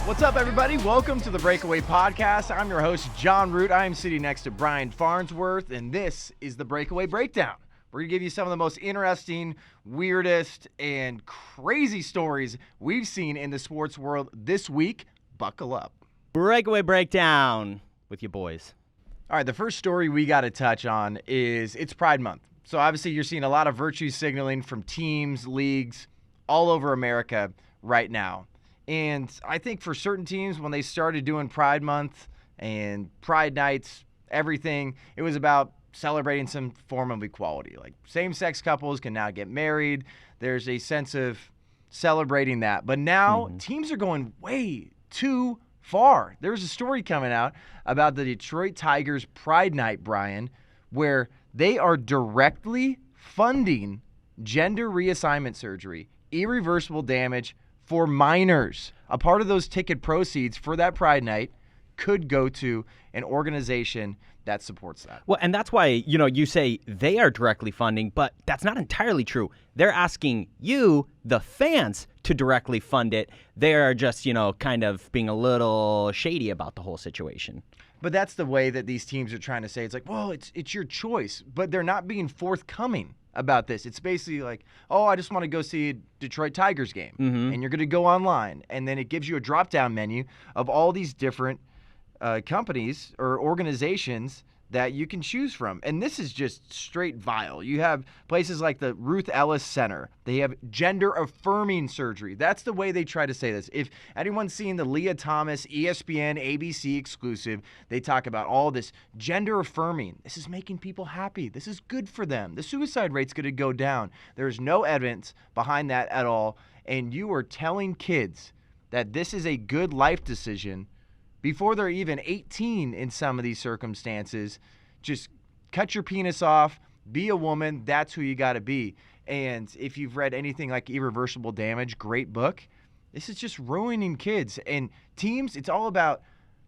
What's up, everybody? Welcome to the Breakaway podcast. I'm your host, John Root. I am sitting next to Brian Farnsworth, and this is the Breakaway Breakdown. We're going to give you some of the most interesting, weirdest, and crazy stories we've seen in the sports world this week. Buckle up. Breakaway Breakdown with you boys. All right, the first story we got to touch on is it's Pride Month. So obviously you're seeing a lot of virtue signaling from teams, leagues, all over America right now. And I think for certain teams, when they started doing Pride Month and Pride Nights, everything, it was about celebrating some form of equality. Like same-sex couples can now get married. There's a sense of celebrating that. But now teams are going way too far. There's a story coming out about the Detroit Tigers Pride Night, Brian, where they are directly funding gender reassignment surgery, irreversible damage for minors. A part of those ticket proceeds for that Pride Night could go to an organization that supports that. Well, and that's why, you say they are directly funding, but that's not entirely true. They're asking you, the fans, to directly fund it. They're just, kind of being a little shady about the whole situation. But that's the way that these teams are trying to say. It's like, well, it's your choice. But they're not being forthcoming about this. It's basically like, oh, I just want to go see a Detroit Tigers game. And you're going to go online. And then it gives you a drop-down menu of all these different companies or organizations that you can choose from. And this is just straight vile. You have places like the Ruth Ellis Center. They have gender-affirming surgery. That's the way they try to say this. If anyone's seen the Leah Thomas, ESPN, ABC exclusive, they talk about all this gender-affirming. This is making people happy. This is good for them. The suicide rate's going to go down. There's no evidence behind that at all. And you are telling kids that this is a good life decision before they're even 18 in some of these circumstances. Just cut your penis off, be a woman, that's who you got to be. And if you've read anything like Irreversible Damage, great book, this is just ruining kids. And teams, it's all about,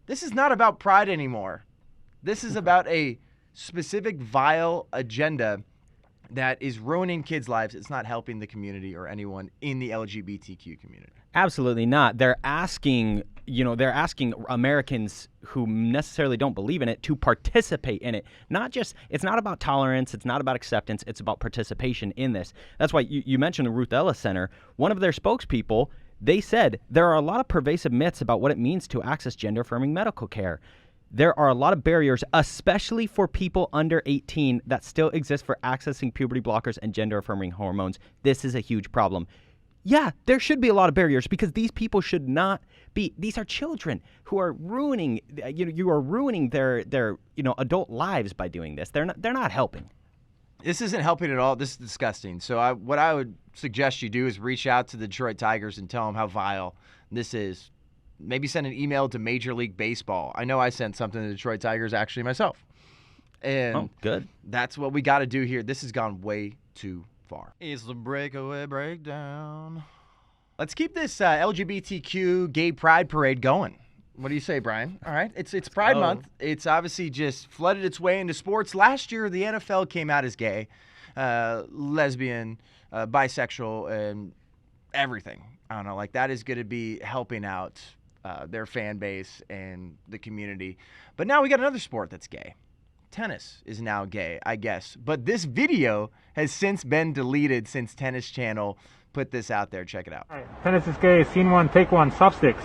this is not about pride anymore. This is about a specific vile agenda that is ruining kids' lives. It's not helping the community or anyone in the LGBTQ community. Absolutely not. They're asking Americans who necessarily don't believe in it to participate in it. It's not about tolerance. It's not about acceptance. It's about participation in this. That's why you mentioned the Ruth Ellis Center. One of their spokespeople, they said there are a lot of pervasive myths about what it means to access gender-affirming medical care. There are a lot of barriers, especially for people under 18, that still exist for accessing puberty blockers and gender-affirming hormones. This is a huge problem. Yeah, there should be a lot of barriers because these people should not be. These are children who are ruining. You are ruining their adult lives by doing this. They're not helping. This isn't helping at all. This is disgusting. So what I would suggest you do is reach out to the Detroit Tigers and tell them how vile this is. Maybe send an email to Major League Baseball. I know I sent something to the Detroit Tigers actually myself. And good. That's what we got to do here. This has gone way too far. It's the Breakaway Breakdown. Let's keep this LGBTQ gay pride parade going. What do you say, Brian? All right. It's Pride Month. It's obviously just flooded its way into sports. Last year, the NFL came out as gay, lesbian, bisexual, and everything. I don't know. Like, that is going to be helping out their fan base and the community. But now we got another sport that's gay. Tennis is now gay, I guess. But this video has since been deleted since Tennis Channel put this out there. Check it out. All right, tennis is gay. Scene one, take one. Soft sticks.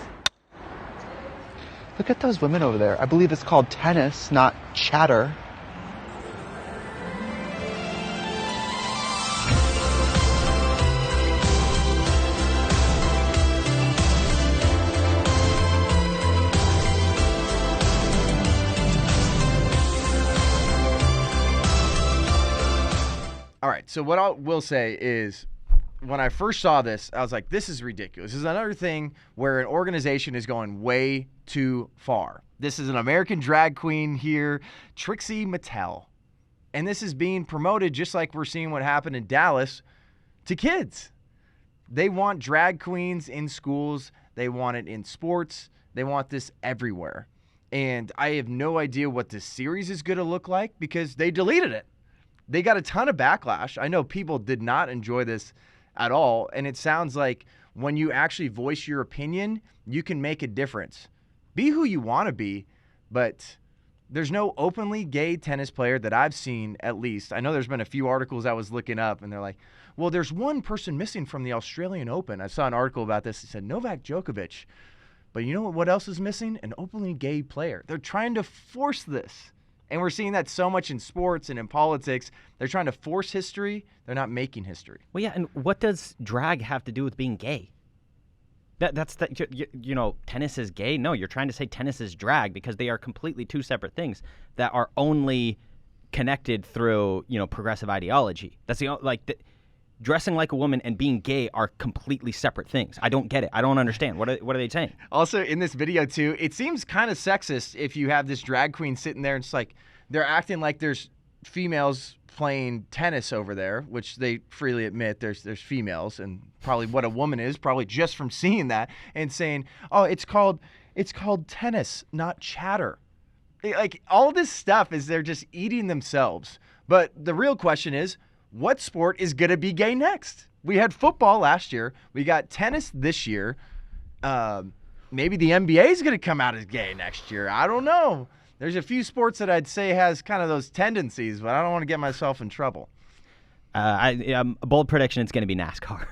Look at those women over there. I believe it's called tennis, not chatter. All right, so what I will say is when I first saw this, I was like, this is ridiculous. This is another thing where an organization is going way too far. This is an American drag queen here, Trixie Mattel. And this is being promoted just like we're seeing what happened in Dallas to kids. They want drag queens in schools. They want it in sports. They want this everywhere. And I have no idea what this series is going to look like because they deleted it. they got a ton of backlash. I know people did not enjoy this at all, and it sounds like when you actually voice your opinion, you can make a difference. Be who you want to be, but there's no openly gay tennis player that I've seen, at least. I know there's been a few articles I was looking up, and they're like, well, there's one person missing from the Australian Open. I saw an article about this. It said Novak Djokovic. But you know what else is missing? An openly gay player. They're trying to force this. And we're seeing that so much in sports and in politics. They're trying to force history. They're not making history. Well, yeah, and what does drag have to do with being gay? Tennis is gay? No, you're trying to say tennis is drag because they are completely two separate things that are only connected through, progressive ideology. That's dressing like a woman and being gay are completely separate things. I don't get it. I don't understand. What are they saying? Also, in this video, too, it seems kind of sexist if you have this drag queen sitting there and it's like they're acting like there's females playing tennis over there, which they freely admit there's females, and probably what a woman is, probably just from seeing that, and saying, oh, it's called tennis, not chatter. Like, all this stuff is they're just eating themselves. But the real question is, what sport is going to be gay next? We had football last year. We got tennis this year. Maybe the NBA is going to come out as gay next year. I don't know. There's a few sports that I'd say has kind of those tendencies, but I don't want to get myself in trouble. A bold prediction, it's going to be NASCAR.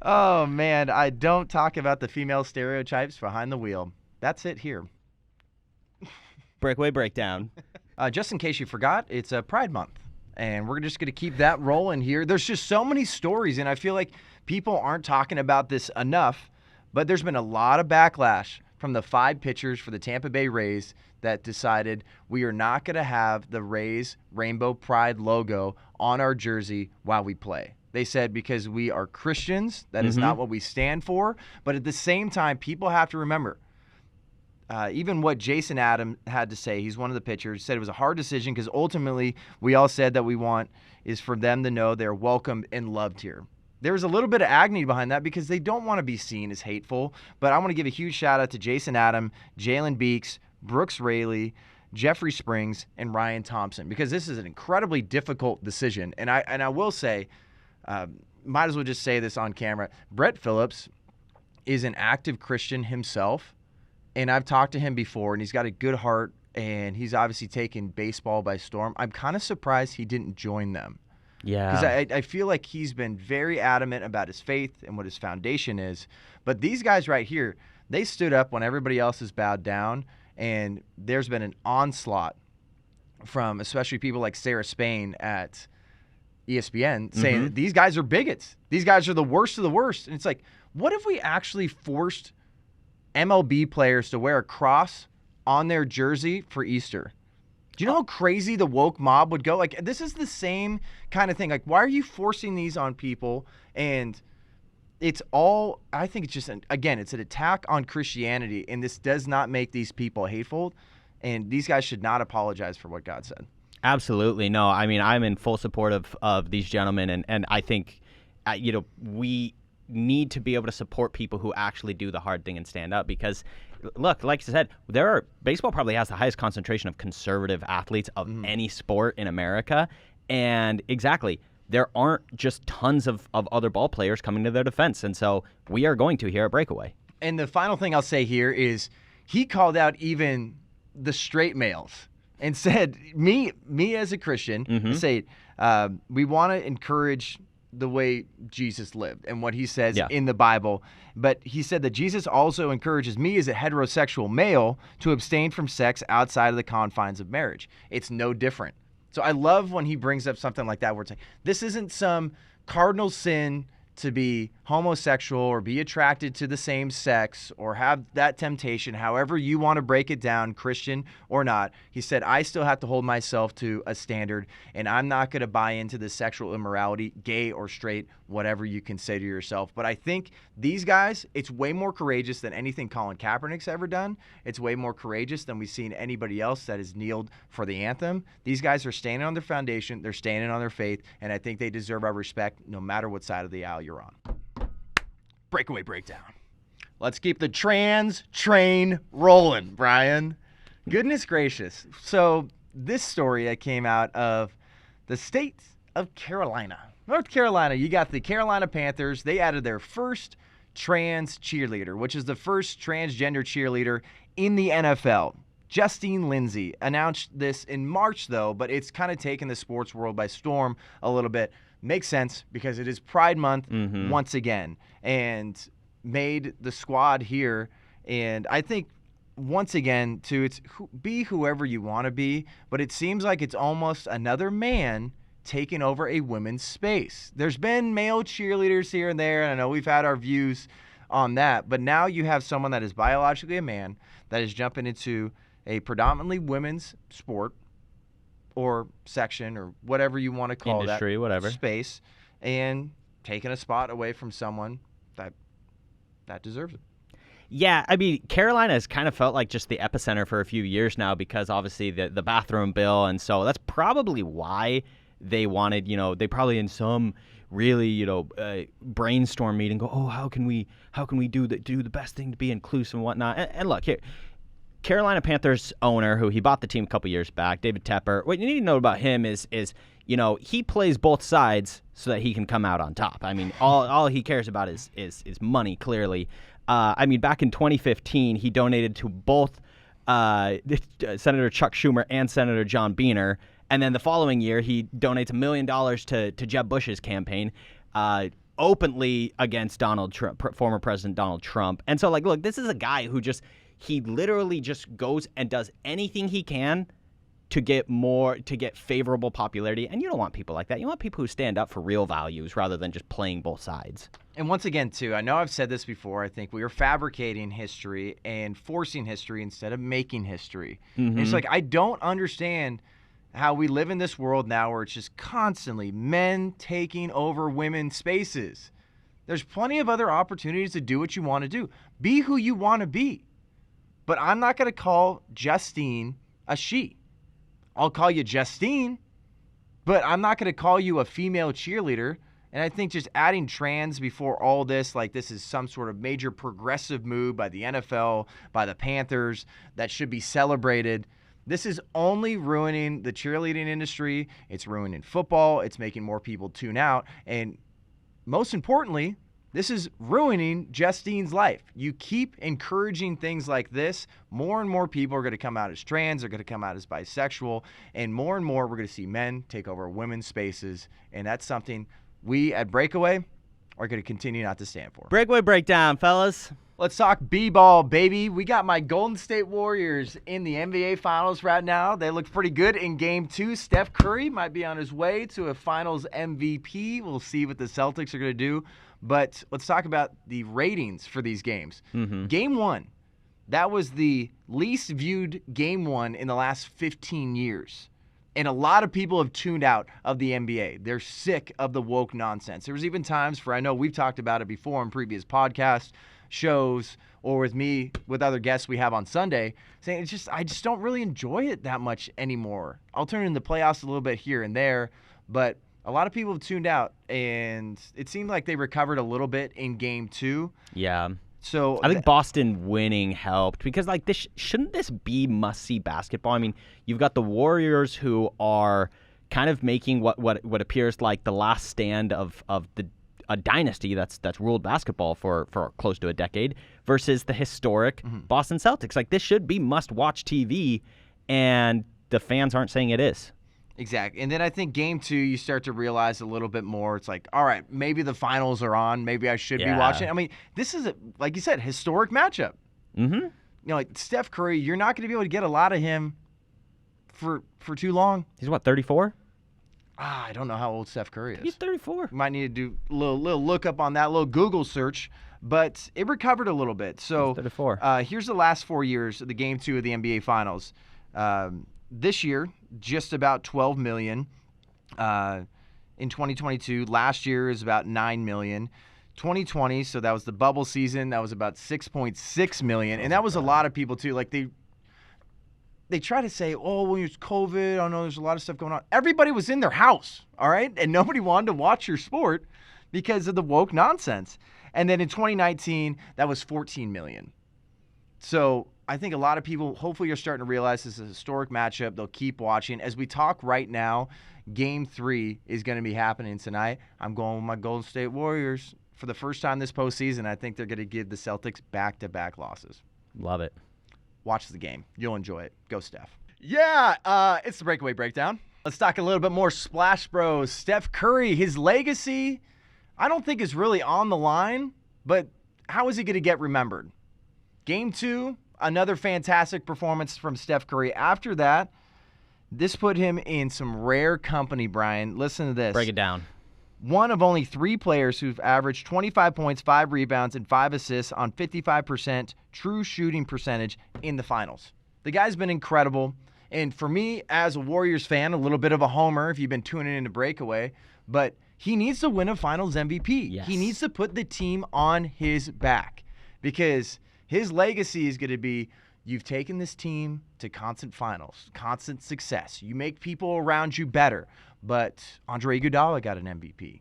Oh, man. I don't talk about the female stereotypes behind the wheel. That's it here. Breakaway breakdown. Just in case you forgot, it's Pride Month, and we're just going to keep that rolling here. There's just so many stories, and I feel like people aren't talking about this enough, but there's been a lot of backlash from the 5 pitchers for the Tampa Bay Rays that decided we are not going to have the Rays Rainbow Pride logo on our jersey while we play. They said because we are Christians, that is not what we stand for, but at the same time, people have to remember, even what Jason Adam had to say, he's one of the pitchers, said it was a hard decision because ultimately we all said that we want is for them to know they're welcome and loved here. There's a little bit of agony behind that because they don't want to be seen as hateful, but I want to give a huge shout out to Jason Adam, Jalen Beeks, Brooks Raley, Jeffrey Springs, and Ryan Thompson, because this is an incredibly difficult decision. And I will say, might as well just say this on camera, Brett Phillips is an active Christian himself. And I've talked to him before, and he's got a good heart, and he's obviously taken baseball by storm. I'm kind of surprised he didn't join them. Yeah. Because I feel like he's been very adamant about his faith and what his foundation is. But these guys right here, they stood up when everybody else has bowed down, and there's been an onslaught from especially people like Sarah Spain at ESPN saying that these guys are bigots. These guys are the worst of the worst. And it's like, what if we actually forced MLB players to wear a cross on their jersey for Easter? Do you know how crazy the woke mob would go? Like, this is the same kind of thing. Like, why are you forcing these on people? And it's all, I think it's just, again, it's an attack on Christianity, and this does not make these people hateful, and these guys should not apologize for what God said. Absolutely. No, I mean, I'm in full support of these gentlemen, and I think, we need to be able to support people who actually do the hard thing and stand up, because look, like I said, baseball probably has the highest concentration of conservative athletes of any sport in America. And exactly, there aren't just tons of other ball players coming to their defense. And so we are going to here at Breakaway. And the final thing I'll say here is he called out even the straight males and said, me as a Christian, say, we want to encourage the way Jesus lived and what he says in the Bible. But he said that Jesus also encourages me as a heterosexual male to abstain from sex outside of the confines of marriage. It's no different. So I love when he brings up something like that where it's like, this isn't some cardinal sin to be homosexual or be attracted to the same sex or have that temptation, however you want to break it down, Christian or not. He said, I still have to hold myself to a standard, and I'm not going to buy into the sexual immorality, gay or straight, whatever you consider yourself. But I think these guys, it's way more courageous than anything Colin Kaepernick's ever done. It's way more courageous than we've seen anybody else that has kneeled for the anthem. These guys are standing on their foundation. They're standing on their faith, and I think they deserve our respect no matter what side of the aisle you're on. Breakaway breakdown. Let's keep the trans train rolling, Brian. Goodness gracious. So this story that came out of the state of Carolina. North Carolina, you got the Carolina Panthers. They added their first trans cheerleader, which is the first transgender cheerleader in the NFL. Justine Lindsay announced this in March, though, but it's kind of taken the sports world by storm a little bit. Makes sense because it is Pride Month once again, and made the squad here. And I think, once again, be whoever you want to be, but it seems like it's almost another man taking over a women's space. There's been male cheerleaders here and there, and I know we've had our views on that, but now you have someone that is biologically a man that is jumping into a predominantly women's sport or section or whatever you want to call industry, that whatever space, and taking a spot away from someone that deserves it. Yeah, I mean, Carolina has kind of felt like just the epicenter for a few years now because obviously the bathroom bill, and so that's probably why they wanted, they probably in some really, brainstorm meeting go, oh, how can we do the best thing to be inclusive and whatnot. And look here, Carolina Panthers owner, who he bought the team a couple years back, David Tepper. What you need to know about him is he plays both sides so that he can come out on top. I mean, all he cares about is money, clearly. I mean, back in 2015, he donated to both Senator Chuck Schumer and Senator John Boehner. And then the following year, he donates $1 million to Jeb Bush's campaign, openly against Donald Trump, former President Donald Trump. And so, look, this is a guy who he literally just goes and does anything he can to get favorable popularity. And you don't want people like that. You want people who stand up for real values rather than just playing both sides. And once again, too, I know I've said this before. I think we are fabricating history and forcing history instead of making history. And it's like, I don't understand how we live in this world now where it's just constantly men taking over women's spaces. There's plenty of other opportunities to do what you want to do. Be who you want to be. But I'm not going to call Justine a she. I'll call you Justine, but I'm not going to call you a female cheerleader. And I think just adding trans before all this, like this is some sort of major progressive move by the NFL, by the Panthers, that should be celebrated. This is only ruining the cheerleading industry. It's ruining football. It's making more people tune out. And most importantly, this is ruining Justine's life. You keep encouraging things like this, more and more people are going to come out as trans, they're going to come out as bisexual, and more we're going to see men take over women's spaces, and that's something we at Breakaway are going to continue not to stand for. Breakaway breakdown, fellas. Let's talk B-ball, baby. We got my Golden State Warriors in the NBA Finals right now. They look pretty good in Game 2. Steph Curry might be on his way to a Finals MVP. We'll see what the Celtics are going to do. But let's talk about the ratings for these games. Game 1, that was the least viewed Game 1 in the last 15 years. And a lot of people have tuned out of the NBA. They're sick of the woke nonsense. There was even times I know we've talked about it before in previous podcasts, shows, or with me, with other guests we have on Sunday, saying I just don't really enjoy it that much anymore. I'll turn in the playoffs a little bit here and there, but a lot of people have tuned out, and it seemed like they recovered a little bit in Game 2. Yeah. So I think Boston winning helped because shouldn't this be must-see basketball? I mean, you've got the Warriors who are kind of making what appears like the last stand of a dynasty that's ruled basketball for close to a decade versus the historic Boston Celtics. Like, this should be must-watch TV, and the fans aren't saying it is. Exactly. And then I think Game 2, you start to realize a little bit more. It's like, all right, maybe the finals are on. Maybe I should be watching. I mean, this is, like you said, historic matchup. Like Steph Curry, you're not going to be able to get a lot of him for too long. He's what, 34? I don't know how old Steph Curry is. He's 34. Might need to do a little look up on that, little Google search. But it recovered a little bit. So 34. Here's the last 4 years of the Game 2 of the NBA Finals. This year, just about 12 million. In 2022, last year is about 9 million. 2020, so that was the bubble season, that was about 6.6 million. And that was a lot of people too. Like they try to say, oh, well, it's COVID. I know there's a lot of stuff going on. Everybody was in their house, all right? And nobody wanted to watch your sport because of the woke nonsense. And then in 2019, that was 14 million. So I think a lot of people, hopefully you're starting to realize this is a historic matchup. They'll keep watching. As we talk right now, Game 3 is going to be happening tonight. I'm going with my Golden State Warriors. For the first time this postseason, I think they're going to give the Celtics back-to-back losses. Love it. Watch the game. You'll enjoy it. Go, Steph. Yeah, it's the Breakaway Breakdown. Let's talk a little bit more Splash Bros. Steph Curry, his legacy, I don't think is really on the line, but how is he going to get remembered? Game 2, another fantastic performance from Steph Curry. After that, this put him in some rare company, Brian. Listen to this. Break it down. One of only 3 players who've averaged 25 points, 5 rebounds, and 5 assists on 55% true shooting percentage in the finals. The guy's been incredible. And for me, as a Warriors fan, a little bit of a homer if you've been tuning into Breakaway, but he needs to win a finals MVP. Yes. He needs to put the team on his back because his legacy is going to be, you've taken this team to constant finals, constant success. You make people around you better. But Andre Iguodala got an MVP.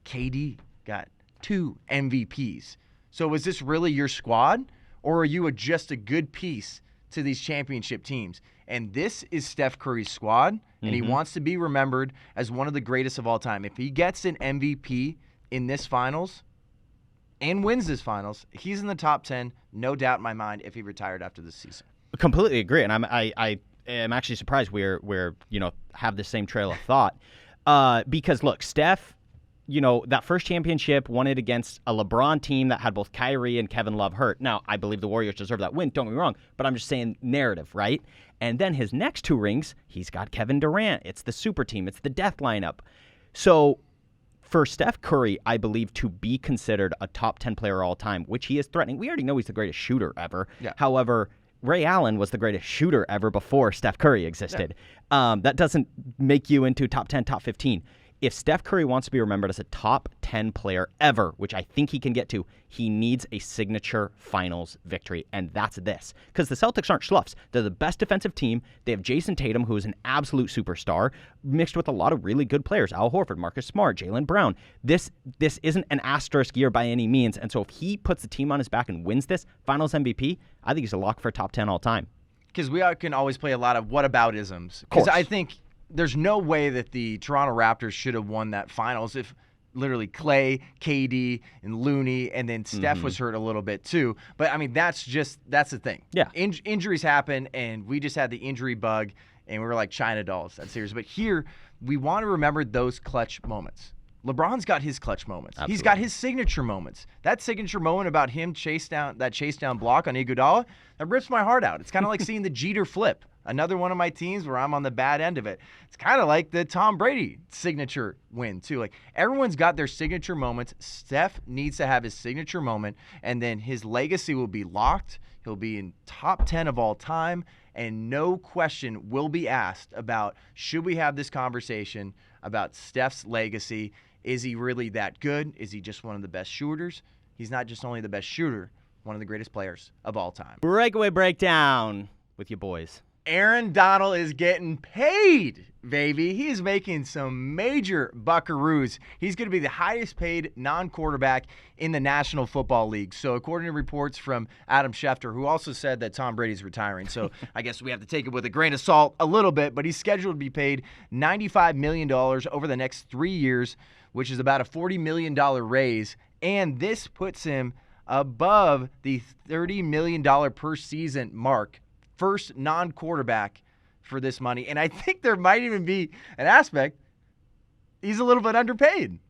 KD got 2 MVPs. So is this really your squad, or are you just a good piece to these championship teams? And this is Steph Curry's squad, and he wants to be remembered as one of the greatest of all time. If he gets an MVP in this finals and wins this finals, he's in the top 10, no doubt in my mind, if he retired after this season. Completely agree, and I am actually surprised we're have the same trail of thought because look, Steph, that first championship won it against a LeBron team that had both Kyrie and Kevin Love hurt. Now, I believe the Warriors deserve that win, don't get me wrong, but I'm just saying narrative, right? And then his next 2 rings, he's got Kevin Durant. It's the super team. It's the death lineup. So for Steph Curry, I believe, to be considered a top 10 player all time, which he is threatening, we already know he's the greatest shooter ever. Yeah. However, Ray Allen was the greatest shooter ever before Steph Curry existed. Yeah. That doesn't make you into top 10, top 15. If Steph Curry wants to be remembered as a top 10 player ever, which I think he can get to, he needs a signature finals victory, and that's this. Because the Celtics aren't schluffs. They're the best defensive team. They have Jason Tatum, who is an absolute superstar, mixed with a lot of really good players. Al Horford, Marcus Smart, Jaylen Brown. This isn't an asterisk year by any means, and so if he puts the team on his back and wins this finals MVP, I think he's a lock for top 10 all time. Because we can always play a lot of whataboutisms. Because I think there's no way that the Toronto Raptors should have won that finals if literally Clay, KD, and Looney, and then Steph was hurt a little bit too. But, I mean, that's the thing. Yeah. Injuries happen, and we just had the injury bug, and we were like China dolls that series. But here, we want to remember those clutch moments. LeBron's got his clutch moments. Absolutely. He's got his signature moments. That signature moment about him chase down block on Iguodala, that rips my heart out. It's kind of like seeing the Jeter flip. Another one of my teams where I'm on the bad end of it. It's kind of like the Tom Brady signature win, too. Like, everyone's got their signature moments. Steph needs to have his signature moment, and then his legacy will be locked. He'll be in top 10 of all time, and no question will be asked about, should we have this conversation about Steph's legacy? Is he really that good? Is he just one of the best shooters? He's not just only the best shooter, one of the greatest players of all time. Breakaway Breakdown with your boys. Aaron Donald is getting paid, baby. He is making some major buckaroos. He's going to be the highest paid non-quarterback in the National Football League. So according to reports from Adam Schefter, who also said that Tom Brady's retiring. So I guess we have to take it with a grain of salt a little bit, but he's scheduled to be paid $95 million over the next 3 years, which is about a $40 million raise. And this puts him above the $30 million per season mark. First non-quarterback for this money. And I think there might even be an aspect, he's a little bit underpaid.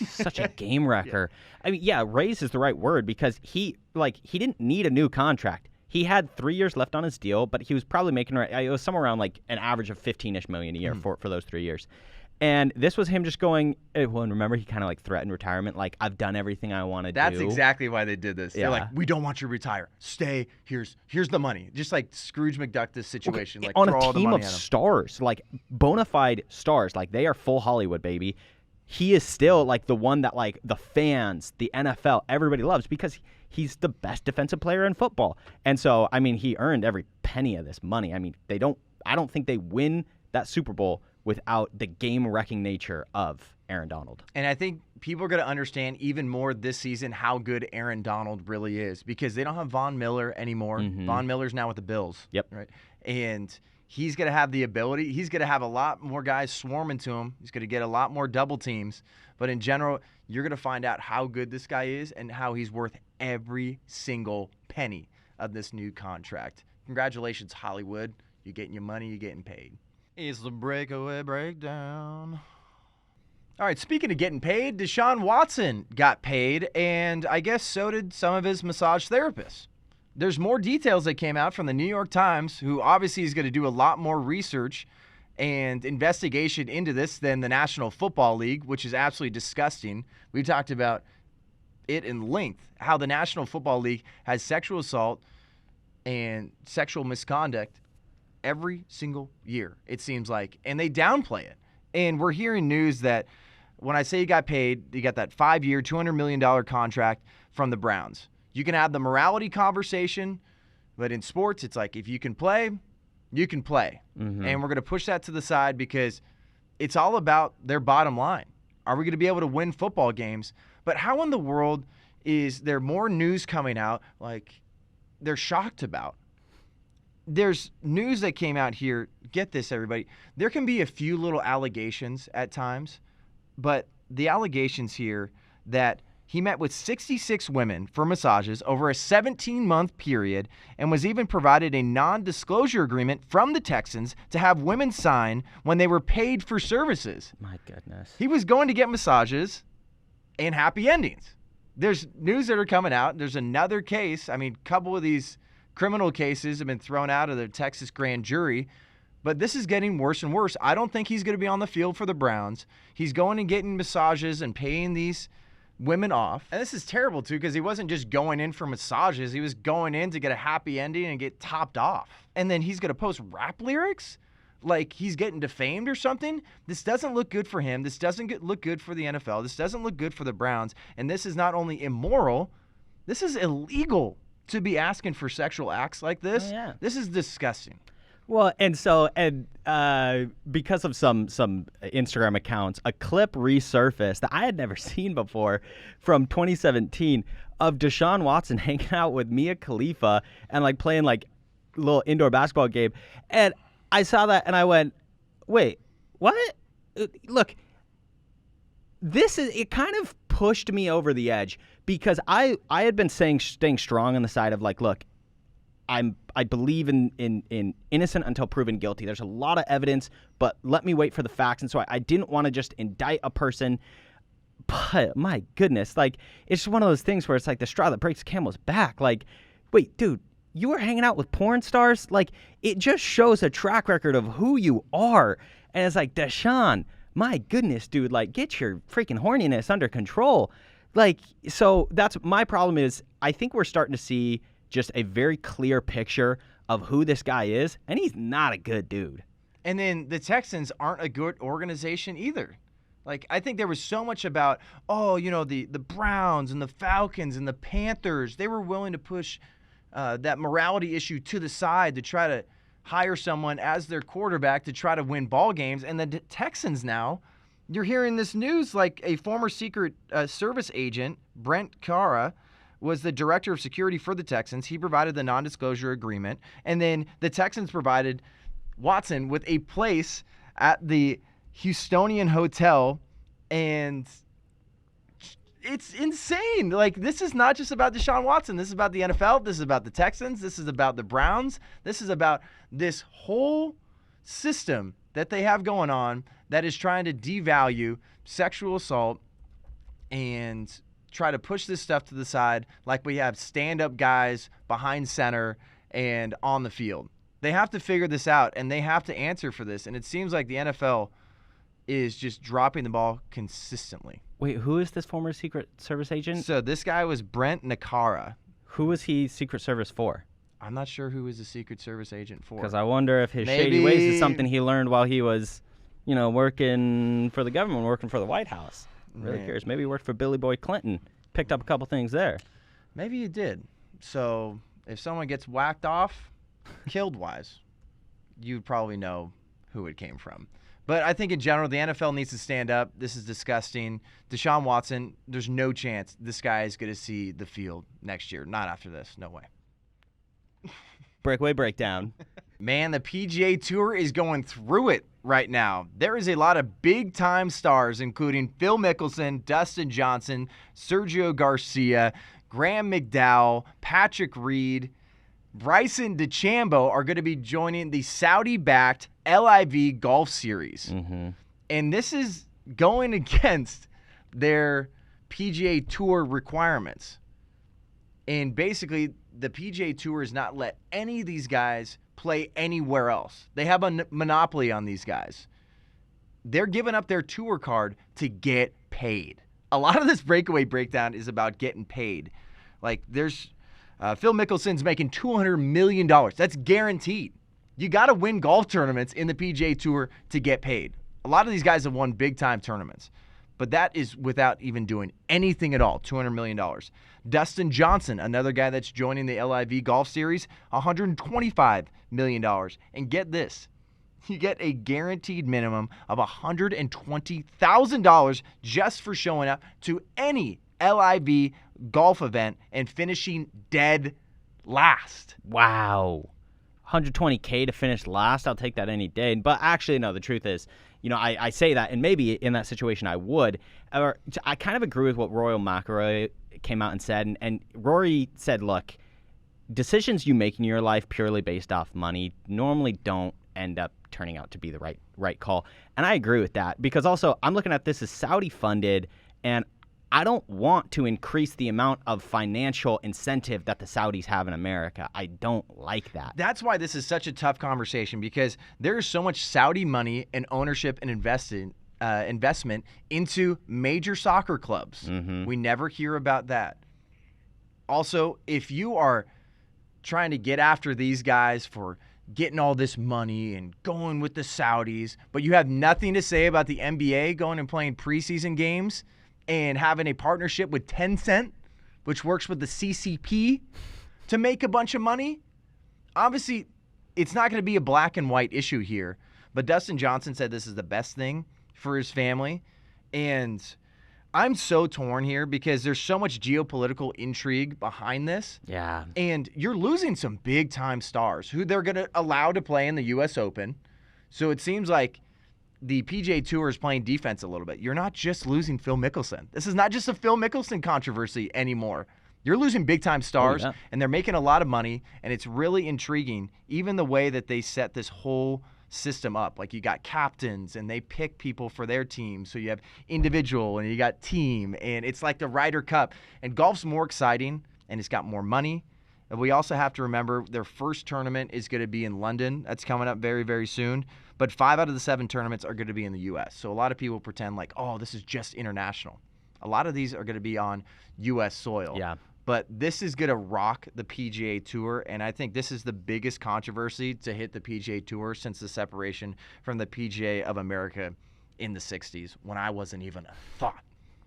Such a game wrecker. I mean, yeah, raise is the right word because he didn't need a new contract. He had 3 years left on his deal, but he was probably making it was somewhere around like an average of $15-ish million a year for those 3 years. And this was him just going, well, and remember, he kind of like threatened retirement, like, I've done everything I want to do. That's exactly why they did this. Yeah. They're like, we don't want you to retire. Stay. Here's the money. Just like Scrooge McDuck situation. Okay, like, on throw all a the team money of at him. stars, like bona fide stars, like they are full Hollywood, baby. He is still like the one that like the fans, the NFL, everybody loves because he's the best defensive player in football. And so, I mean, he earned every penny of this money. I mean, I don't think they win that Super Bowl without the game-wrecking nature of Aaron Donald. And I think people are going to understand even more this season how good Aaron Donald really is because they don't have Von Miller anymore. Von Miller's now with the Bills. Yep. Right. And he's going to have the ability. He's going to have a lot more guys swarming to him. He's going to get a lot more double teams. But in general, you're going to find out how good this guy is and how he's worth every single penny of this new contract. Congratulations, Hollywood. You're getting your money. You're getting paid. It's the Breakaway Breakdown. All right, speaking of getting paid, Deshaun Watson got paid, and I guess so did some of his massage therapists. There's more details that came out from the New York Times, who obviously is going to do a lot more research and investigation into this than the National Football League, which is absolutely disgusting. We talked about it in length, how the National Football League has sexual assault and sexual misconduct every single year, it seems like, and they downplay it. And we're hearing news that when I say he got paid, you got that 5-year, $200 million contract from the Browns. You can have the morality conversation, but in sports, it's like if you can play, you can play. And we're going to push that to the side because it's all about their bottom line. Are we going to be able to win football games? But how in the world is there more news coming out like they're shocked about? There's news that came out here. Get this, everybody. There can be a few little allegations at times, but the allegations here that he met with 66 women for massages over a 17-month period and was even provided a non-disclosure agreement from the Texans to have women sign when they were paid for services. My goodness. He was going to get massages and happy endings. There's news that are coming out. There's another case. I mean, a couple of these criminal cases have been thrown out of the Texas grand jury, but this is getting worse and worse. I don't think he's going to be on the field for the Browns. He's going and getting massages and paying these women off. And this is terrible, too, because he wasn't just going in for massages. He was going in to get a happy ending and get topped off. And then he's going to post rap lyrics like he's getting defamed or something. This doesn't look good for him. This doesn't look good for the NFL. This doesn't look good for the Browns. And this is not only immoral, this is illegal to be asking for sexual acts like this. Oh, yeah. This is disgusting. Well, because of some Instagram accounts, a clip resurfaced that I had never seen before from 2017 of Deshaun Watson hanging out with Mia Khalifa and like playing like a little indoor basketball game. And I saw that and I went, wait, what? Look, it kind of pushed me over the edge because I had been staying strong on the side of like, look, I believe in innocent until proven guilty. There's a lot of evidence, but let me wait for the facts. And so I didn't want to just indict a person. But my goodness, like it's just one of those things where it's like the straw that breaks the camel's back. Like, wait, dude, you were hanging out with porn stars? Like it just shows a track record of who you are. And it's like, Deshaun, my goodness, dude, like get your freaking horniness under control. Like, so that's my problem is I think we're starting to see just a very clear picture of who this guy is, and he's not a good dude. And then the Texans aren't a good organization either. Like, I think there was so much about, the Browns and the Falcons and the Panthers, they were willing to push that morality issue to the side to try to hire someone as their quarterback to try to win ball games. And the Texans now, you're hearing this news like a former Secret Service agent, Brent Cara, was the director of security for the Texans. He provided the non-disclosure agreement. And then the Texans provided Watson with a place at the Houstonian Hotel. And it's insane. Like, this is not just about Deshaun Watson. This is about the NFL. This is about the Texans. This is about the Browns. This is about this whole system that they have going on that is trying to devalue sexual assault and try to push this stuff to the side like we have stand-up guys behind center and on the field. They have to figure this out, and they have to answer for this. And it seems like the NFL is just dropping the ball consistently. Wait, who is this former Secret Service agent? So this guy was Brent Nakara. Who was he Secret Service for? I'm not sure who was the Secret Service agent for. Because I wonder if his shady ways is something he learned while he was, working for the government, working for the White House. Really curious. Maybe he worked for Billy Boy Clinton. Picked up a couple things there. Maybe he did. So if someone gets whacked off, killed-wise, you'd probably know who it came from. But I think in general, the NFL needs to stand up. This is disgusting. Deshaun Watson, there's no chance this guy is going to see the field next year. Not after this. No way. Breakaway breakdown. Man, the PGA Tour is going through it right now. There is a lot of big-time stars, including Phil Mickelson, Dustin Johnson, Sergio Garcia, Graham McDowell, Patrick Reed, Bryson DeChambeau are going to be joining the Saudi-backed LIV Golf Series. Mm-hmm. And this is going against their PGA Tour requirements. And basically, the PGA Tour has not let any of these guys play anywhere else. They have a monopoly on these guys. They're giving up their tour card to get paid. A lot of this breakaway breakdown is about getting paid. Like, there's Phil Mickelson's making $200 million. That's guaranteed. You got to win golf tournaments in the PGA Tour to get paid. A lot of these guys have won big-time tournaments. But that is without even doing anything at all, $200 million. Dustin Johnson, another guy that's joining the LIV Golf Series, $125 million. And get this, you get a guaranteed minimum of $120,000 just for showing up to any LIV golf event and finishing dead last. Wow. 120K to finish last, I'll take that any day. But actually, no, the truth is, I say that, and maybe in that situation I would. Or I kind of agree with what Rory McIlroy came out and said. And Rory said, look, decisions you make in your life purely based off money normally don't end up turning out to be the right call. And I agree with that because also I'm looking at this as Saudi funded, and I don't want to increase the amount of financial incentive that the Saudis have in America. I don't like that. That's why this is such a tough conversation, because there is so much Saudi money and ownership and investment into major soccer clubs. Mm-hmm. We never hear about that. Also, if you are trying to get after these guys for getting all this money and going with the Saudis, but you have nothing to say about the NBA going and playing preseason games and having a partnership with Tencent, which works with the CCP, to make a bunch of money. Obviously, it's not going to be a black and white issue here, but Dustin Johnson said this is the best thing for his family. And I'm so torn here because there's so much geopolitical intrigue behind this. Yeah. And you're losing some big-time stars who they're going to allow to play in the U.S. Open. So it seems like the PGA Tour is playing defense a little bit. You're not just losing Phil Mickelson. This is not just a Phil Mickelson controversy anymore. You're losing big-time stars, and they're making a lot of money, and it's really intriguing, even the way that they set this whole system up. Like, you got captains, and they pick people for their team. So you have individual, and you got team, and it's like the Ryder Cup. And golf's more exciting, and it's got more money. And we also have to remember their first tournament is going to be in London. That's coming up very, very soon. But 5 out of the 7 tournaments are going to be in the U.S. So a lot of people pretend like, oh, this is just international. A lot of these are going to be on U.S. soil. Yeah. But this is going to rock the PGA Tour, and I think this is the biggest controversy to hit the PGA Tour since the separation from the PGA of America in the 60s, when I wasn't even a thought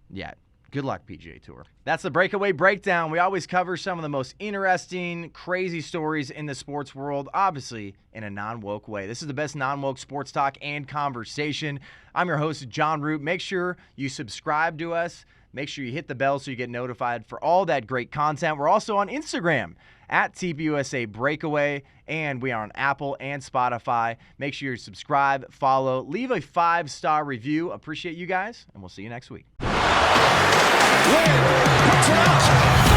yet. Good luck, PGA Tour. That's the Breakaway Breakdown. We always cover some of the most interesting, crazy stories in the sports world, obviously in a non-woke way. This is the best non-woke sports talk and conversation. I'm your host, John Root. Make sure you subscribe to us. Make sure you hit the bell so you get notified for all that great content. We're also on Instagram at TPUSA Breakaway, and we are on Apple and Spotify. Make sure you subscribe, follow, leave a 5-star review. Appreciate you guys, and we'll see you next week. Puts it out.